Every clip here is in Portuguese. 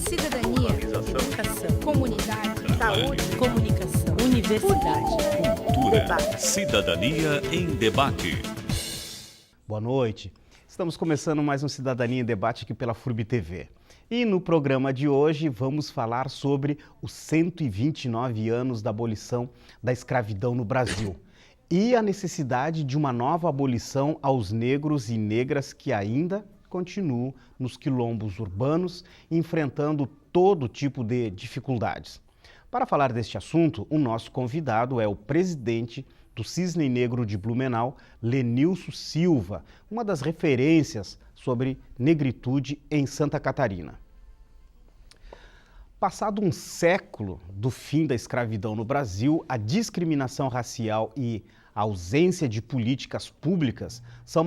cidadania, educação, comunidade, saúde, comunicação, universidade, cultura, debate. cidadania em debate. Boa noite. Estamos começando mais um Cidadania em Debate aqui pela FURB TV. E no programa de hoje vamos falar sobre os 129 anos da abolição da escravidão no Brasil e a necessidade de uma nova abolição aos negros e negras que ainda continuam nos quilombos urbanos, enfrentando todo tipo de dificuldades. Para falar deste assunto, o nosso convidado é o presidente do Cisne Negro de Blumenau, Lenilson Silva, uma das referências sobre negritude em Santa Catarina. Passado um século do fim da escravidão no Brasil, a discriminação racial e a ausência de políticas públicas são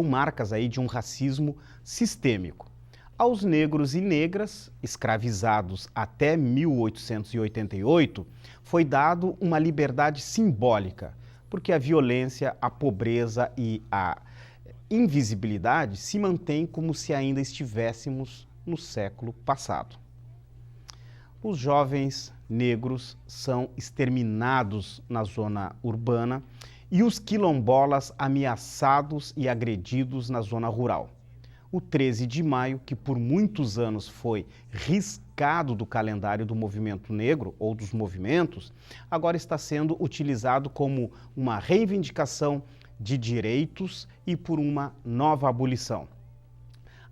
marcas aí de um racismo sistêmico. Aos negros e negras, escravizados até 1888, foi dado uma liberdade simbólica, porque a violência, a pobreza e a invisibilidade se mantêm como se ainda estivéssemos no século passado. Os jovens negros são exterminados na zona urbana e os quilombolas ameaçados e agredidos na zona rural. O 13 de maio, que por muitos anos foi riscado do calendário do movimento negro ou dos movimentos, agora está sendo utilizado como uma reivindicação de direitos e por uma nova abolição.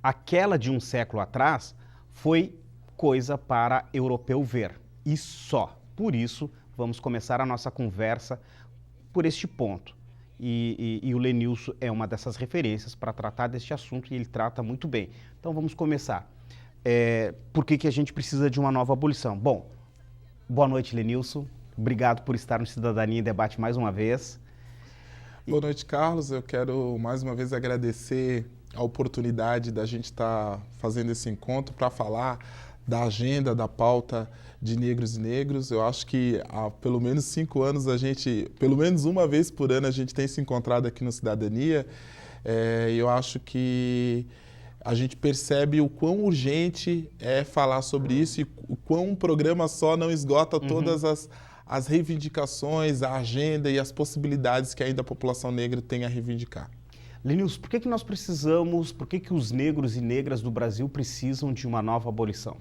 Aquela de um século atrás foi coisa para europeu ver, e só. Por isso, vamos começar a nossa conversa por este ponto. E o Lenilson é uma dessas referências para tratar deste assunto e ele trata muito bem. Então vamos começar. Por que a gente precisa de uma nova abolição? Bom, boa noite, Lenilson. Obrigado por estar no Cidadania em Debate mais uma vez. Boa noite, Carlos. Eu quero mais uma vez agradecer a oportunidade da gente estar fazendo esse encontro para falar da agenda, da pauta de negros e negros. Eu acho que há pelo menos 5 anos pelo menos uma vez por ano, a gente tem se encontrado aqui no Cidadania. Eu acho que a gente percebe o quão urgente é falar sobre isso e o quão um programa só não esgota todas as reivindicações, a agenda e as possibilidades que ainda a população negra tem a reivindicar. Lenilson, por que os negros e negras do Brasil precisam de uma nova abolição?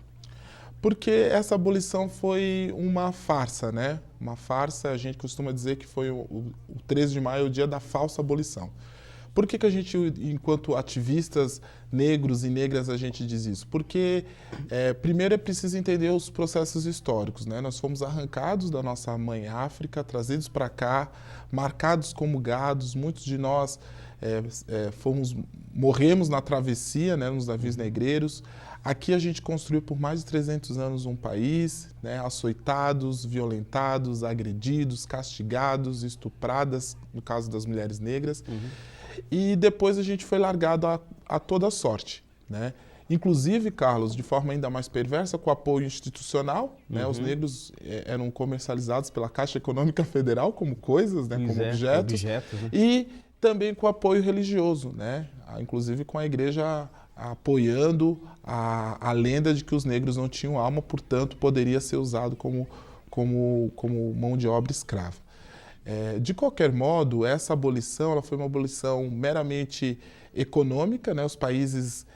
Porque essa abolição foi uma farsa, né? Uma farsa, a gente costuma dizer que foi o 13 de maio, o dia da falsa abolição. Por que a gente, enquanto ativistas negros e negras, a gente diz isso? Porque, primeiro, é preciso entender os processos históricos, né? Nós fomos arrancados da nossa mãe África, trazidos para cá, marcados como gados, muitos de nós morremos na travessia, né, nos navios negreiros. Aqui a gente construiu por mais de 300 anos um país, né, açoitados, violentados, agredidos, castigados, estupradas, no caso das mulheres negras. E depois a gente foi largado a toda sorte, né? Inclusive, Carlos, de forma ainda mais perversa, com apoio institucional, né? Os negros eram comercializados pela Caixa Econômica Federal como coisas, né, como objetos, né? E também com apoio religioso, né? Inclusive com a igreja apoiando a lenda de que os negros não tinham alma, portanto, poderia ser usado como mão de obra escrava. De qualquer modo, essa abolição ela foi uma abolição meramente econômica, né? Os países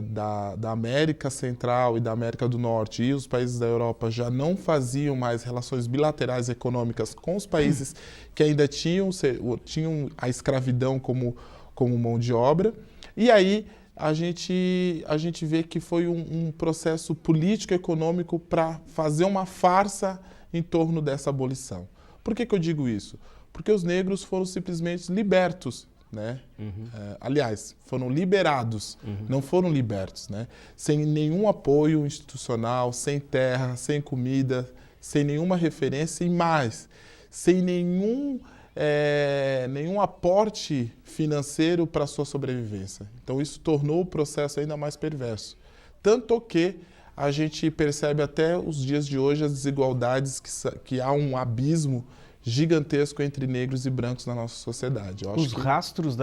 da América Central e da América do Norte e os países da Europa já não faziam mais relações bilaterais econômicas com os países que ainda tinham a escravidão como mão de obra. E aí a gente vê que foi um processo político-econômico para fazer uma farsa em torno dessa abolição. Por que eu digo isso? Porque os negros foram simplesmente libertos, né? Aliás, foram liberados, não foram libertos, né? Sem nenhum apoio institucional, sem terra, sem comida, sem nenhuma referência e mais, sem nenhum aporte financeiro para a sua sobrevivência. Então isso tornou o processo ainda mais perverso. Tanto que a gente percebe até os dias de hoje as desigualdades, que há um abismo gigantesco entre negros e brancos na nossa sociedade. Os rastros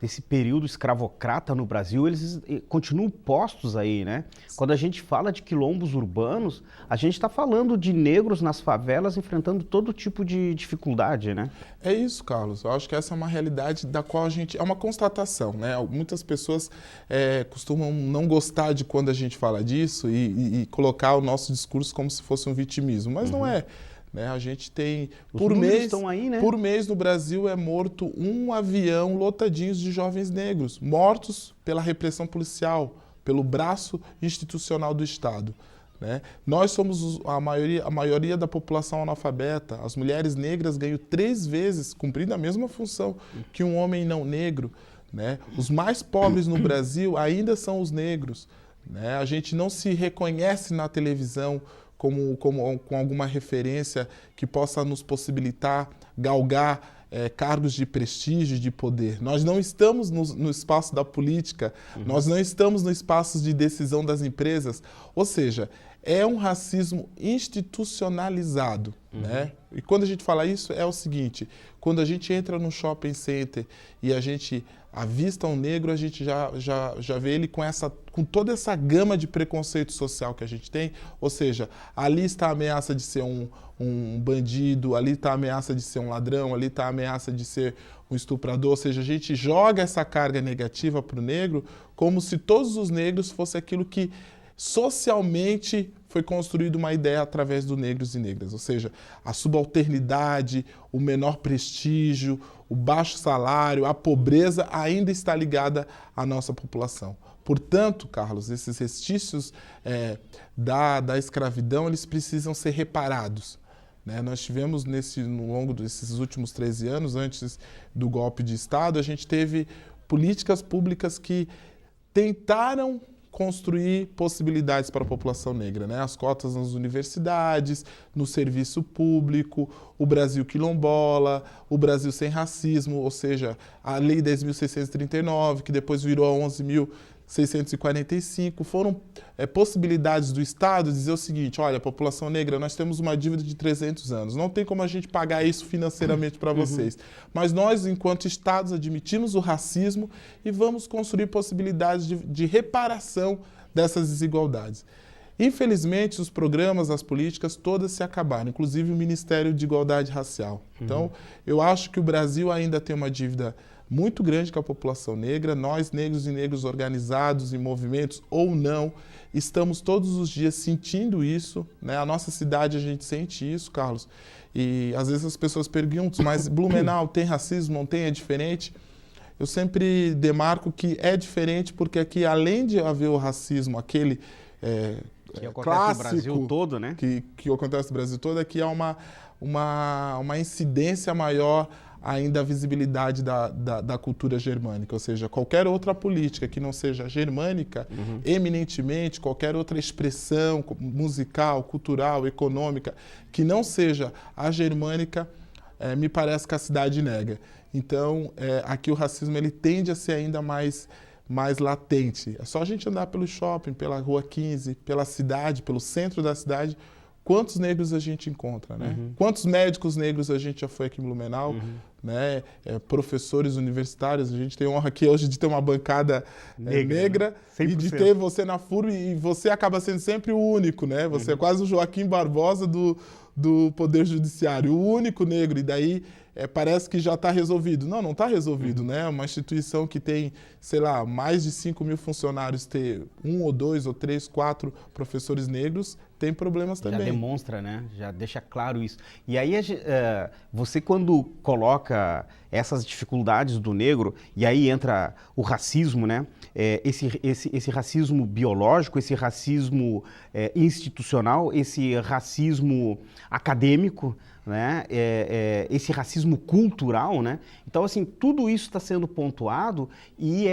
desse período escravocrata no Brasil, eles continuam postos aí, né? Quando a gente fala de quilombos urbanos, a gente está falando de negros nas favelas enfrentando todo tipo de dificuldade, né? É isso, Carlos. Eu acho que essa é uma realidade da qual a gente... É uma constatação, né? Muitas pessoas costumam não gostar de quando a gente fala disso e colocar o nosso discurso como se fosse um vitimismo, mas não é. Né? A gente tem, por mês, estão aí, né? por mês no Brasil é morto um avião lotadinho de jovens negros, mortos pela repressão policial, pelo braço institucional do Estado. Né? Nós somos a maioria da população analfabeta. As mulheres negras ganham 3 vezes, cumprindo a mesma função que um homem não negro. Né? Os mais pobres no Brasil ainda são os negros. Né? A gente não se reconhece na televisão com alguma referência que possa nos possibilitar galgar cargos de prestígio, de poder. Nós não estamos no espaço da política, nós não estamos no espaço de decisão das empresas. Ou seja, é um racismo institucionalizado. Né? E quando a gente fala isso, é o seguinte: quando a gente entra no shopping center e a gente avista um negro, a gente já vê ele com toda essa gama de preconceito social que a gente tem. Ou seja, ali está a ameaça de ser um bandido, ali está a ameaça de ser um ladrão, ali está a ameaça de ser um estuprador. Ou seja, a gente joga essa carga negativa para o negro como se todos os negros fossem aquilo que socialmente foi construída uma ideia através dos negros e negras, ou seja, a subalternidade, o menor prestígio, o baixo salário, a pobreza ainda está ligada à nossa população. Portanto, Carlos, esses restícios da escravidão, eles precisam ser reparados. Né? Nós tivemos, no longo desses últimos 13 anos, antes do golpe de Estado, a gente teve políticas públicas que tentaram construir possibilidades para a população negra, né? As cotas nas universidades, no serviço público, o Brasil quilombola, o Brasil sem racismo, ou seja, a Lei 10.639, que depois virou a 11.645, foram possibilidades do Estado dizer o seguinte: olha, população negra, nós temos uma dívida de 300 anos, não tem como a gente pagar isso financeiramente para vocês, mas nós, enquanto Estados, admitimos o racismo e vamos construir possibilidades de reparação dessas desigualdades. Infelizmente, os programas, as políticas, todas se acabaram, inclusive o Ministério de Igualdade Racial. Então, eu acho que o Brasil ainda tem uma dívida muito grande com a população negra. Nós, negros e negros organizados em movimentos ou não, estamos todos os dias sentindo isso, né? A nossa cidade, a gente sente isso, Carlos. E às vezes as pessoas perguntam, mas Blumenau tem racismo, não tem, é diferente? Eu sempre demarco que é diferente porque aqui, além de haver o racismo, aquele que acontece clássico, no Brasil todo, né? Que acontece no Brasil todo, aqui há uma incidência maior ainda a visibilidade da cultura germânica, ou seja, qualquer outra política que não seja germânica, eminentemente, qualquer outra expressão musical, cultural, econômica, que não seja a germânica, me parece que a cidade nega. Então, aqui o racismo ele tende a ser ainda mais latente. É só a gente andar pelo shopping, pela Rua 15, pela cidade, pelo centro da cidade, quantos negros a gente encontra, né? Quantos médicos negros a gente já foi aqui em Blumenau, né? Professores universitários, a gente tem a honra aqui hoje de ter uma bancada negra né? E de ter você na FURB, e você acaba sendo sempre o único, né? Você é quase o Joaquim Barbosa do Poder Judiciário, o único negro, e daí parece que já está resolvido. Não, não está resolvido, né? Uma instituição que tem, sei lá, mais de 5.000 funcionários, ter 1 ou 2 ou 3, 4 professores negros, tem problemas também. Já demonstra, né? Já deixa claro isso. E aí, você quando coloca essas dificuldades do negro, e aí entra o racismo, né? Esse racismo biológico, esse racismo institucional, esse racismo acadêmico, né? Esse racismo cultural, né? Então, assim, tudo isso está sendo pontuado e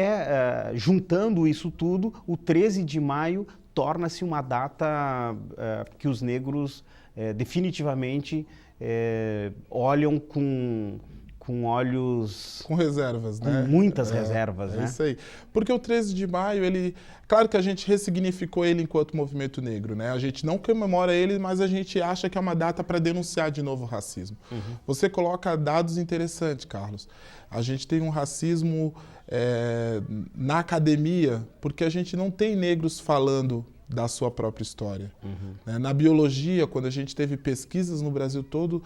juntando isso tudo, o 13 de maio torna-se uma data que os negros definitivamente olham com com olhos... Com reservas, né? Com muitas reservas, né? É isso aí. Porque o 13 de maio, ele... Claro que a gente ressignificou ele enquanto movimento negro, né? A gente não comemora ele, mas a gente acha que é uma data para denunciar de novo o racismo. Você coloca dados interessantes, Carlos. A gente tem um racismo na academia, porque a gente não tem negros falando da sua própria história. Na biologia, quando a gente teve pesquisas no Brasil todo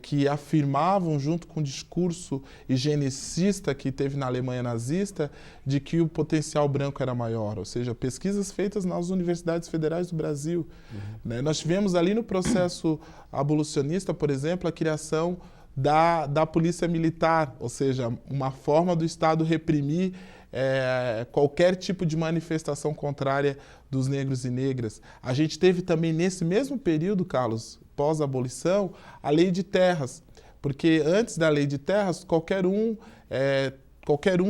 que afirmavam, junto com o discurso higienicista que teve na Alemanha nazista, de que o potencial branco era maior, ou seja, pesquisas feitas nas universidades federais do Brasil. Nós tivemos ali no processo abolicionista, por exemplo, a criação da polícia militar, ou seja, uma forma do Estado reprimir qualquer tipo de manifestação contrária dos negros e negras. A gente teve também nesse mesmo período, Carlos, pós-abolição, a lei de terras, porque antes da lei de terras, qualquer um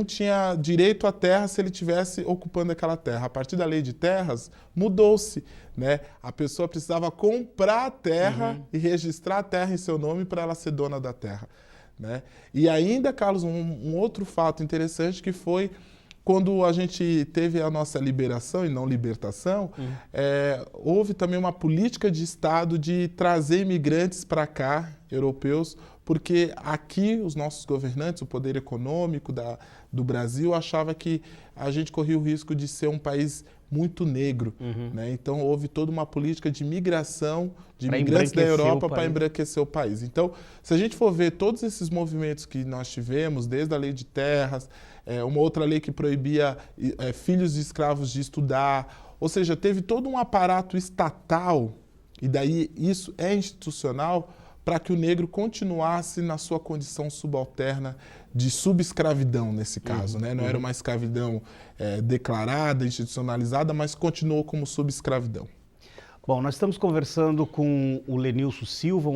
tinha direito à terra se ele estivesse ocupando aquela terra. A partir da lei de terras, mudou-se, né? A pessoa precisava comprar a terra e registrar a terra em seu nome para ela ser dona da terra, né? E ainda, Carlos, um outro fato interessante que foi quando a gente teve a nossa liberação e não libertação, houve também uma política de Estado de trazer imigrantes para cá, europeus, porque aqui os nossos governantes, o poder econômico do Brasil, achava que a gente corria o risco de ser um país muito negro, né? Então houve toda uma política de migração de imigrantes da Europa para embranquecer o país. Então, se a gente for ver todos esses movimentos que nós tivemos, desde a lei de terras, uma outra lei que proibia filhos de escravos de estudar, ou seja, teve todo um aparato estatal, e daí isso é institucional, para que o negro continuasse na sua condição subalterna de subescravidão, nesse caso, né? Não era uma escravidão declarada, institucionalizada, mas continuou como subescravidão. Bom, nós estamos conversando com o Lenilson Silva,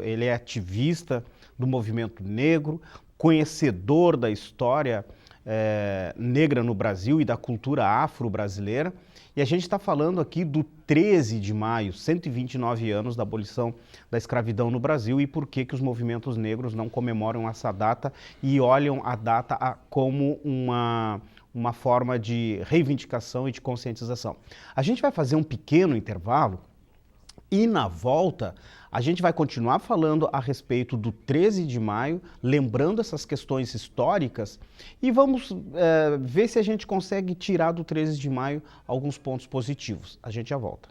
ele é ativista do movimento negro, conhecedor da história negra no Brasil e da cultura afro-brasileira. E a gente está falando aqui do 13 de maio, 129 anos da abolição da escravidão no Brasil e por que os movimentos negros não comemoram essa data e olham a data como uma forma de reivindicação e de conscientização. A gente vai fazer um pequeno intervalo e na volta a gente vai continuar falando a respeito do 13 de maio, lembrando essas questões históricas e vamos ver se a gente consegue tirar do 13 de maio alguns pontos positivos. A gente já volta.